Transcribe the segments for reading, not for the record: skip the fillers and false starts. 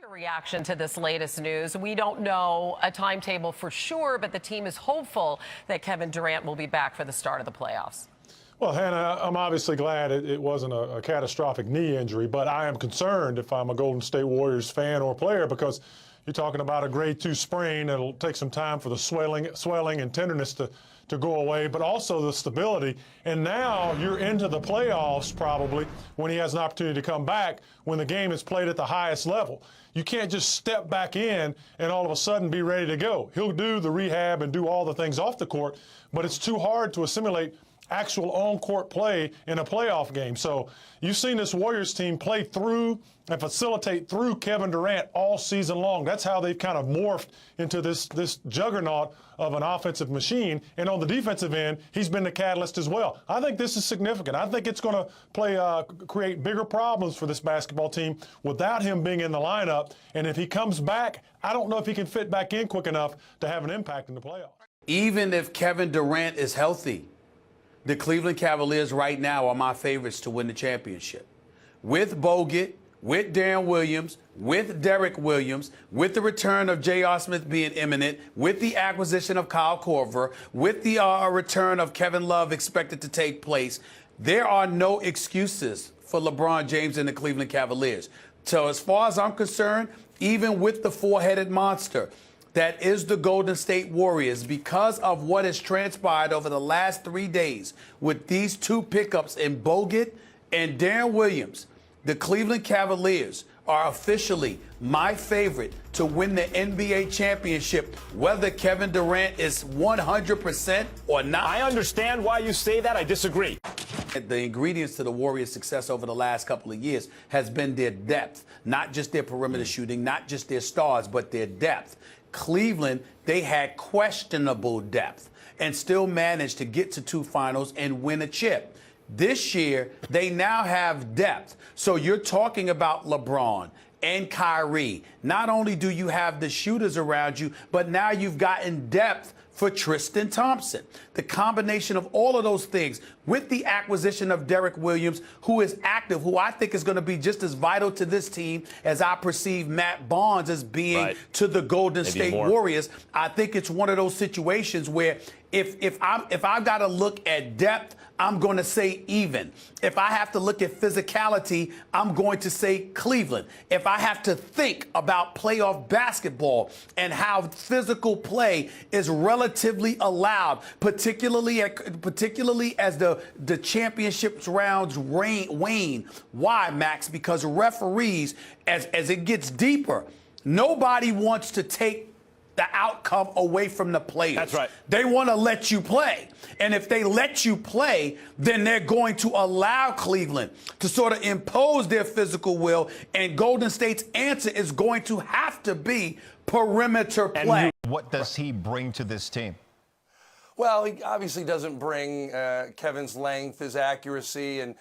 Your reaction to this latest news? We don't know a timetable for sure, but the team is hopeful that Kevin Durant will be back for the start of the playoffs. Well, Hannah, I'm obviously glad it wasn't a catastrophic knee injury, but I am concerned if I'm a Golden State Warriors fan or player because you're talking about a grade 2 sprain. It'll take some time for the swelling and tenderness to go away, but also the stability. And now you're into the playoffs probably when he has an opportunity to come back when the game is played at the highest level. You can't just step back in and all of a sudden be ready to go. He'll do the rehab and do all the things off the court, but it's too hard to assimilate actual on-court play in a playoff game. So you've seen this Warriors team play through and facilitate through Kevin Durant all season long. That's how they've kind of morphed into this juggernaut of an offensive machine. And on the defensive end, he's been the catalyst as well. I think this is significant. I think it's going to create bigger problems for this basketball team without him being in the lineup. And if he comes back, I don't know if he can fit back in quick enough to have an impact in the playoffs. Even if Kevin Durant is healthy, the Cleveland Cavaliers right now are my favorites to win the championship. With Bogut, with Darren Williams, with Derek Williams, with the return of J.R. Smith being imminent, with the acquisition of Kyle Korver, with the return of Kevin Love expected to take place, there are no excuses for LeBron James and the Cleveland Cavaliers. So as far as I'm concerned, even with the four-headed monster that is the Golden State Warriors, because of what has transpired over the last 3 days with these two pickups in Bogut and Darren Williams, the Cleveland Cavaliers are officially my favorite to win the NBA championship, whether Kevin Durant is 100% or not. I understand why you say that. I disagree. The ingredients to the Warriors' success over the last couple of years has been their depth, not just their perimeter shooting, not just their stars, but their depth. Cleveland, they had questionable depth and still managed to get to 2 finals and win a chip. This year, they now have depth. So you're talking about LeBron and Kyrie. Not only do you have the shooters around you, but now you've gotten depth for Tristan Thompson. The combination of all of those things with the acquisition of Derek Williams, who is active, who I think is going to be just as vital to this team as I perceive Matt Barnes as being to the Golden State Warriors. I think it's one of those situations where if I've got to look at depth, I'm going to say even. If I have to look at physicality, I'm going to say Cleveland. If I have to think about playoff basketball and how physical play is relatively allowed, particularly as the championships rounds wane. Why, Max? Because referees, as it gets deeper, nobody wants to take the outcome away from the players. That's right. They want to let you play. And if they let you play, then they're going to allow Cleveland to sort of impose their physical will. And Golden State's answer is going to have to be perimeter play. What does he bring to this team? Well, he obviously doesn't bring Kevin's length, his accuracy, and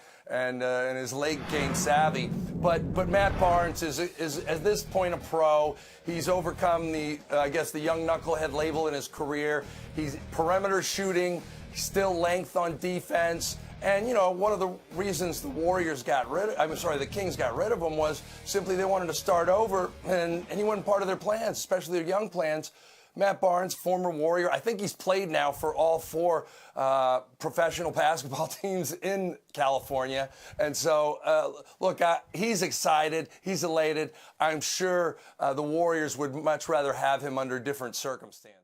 his late game savvy. But Matt Barnes is at this point a pro. He's overcome the young knucklehead label in his career. He's perimeter shooting, still length on defense. And, you know, one of the reasons the Kings got rid of him was simply they wanted to start over, and he wasn't part of their plans, especially their young plans. Matt Barnes, former Warrior. I think he's played now for all 4 professional basketball teams in California. And so, look, he's excited. He's elated. I'm sure the Warriors would much rather have him under different circumstances.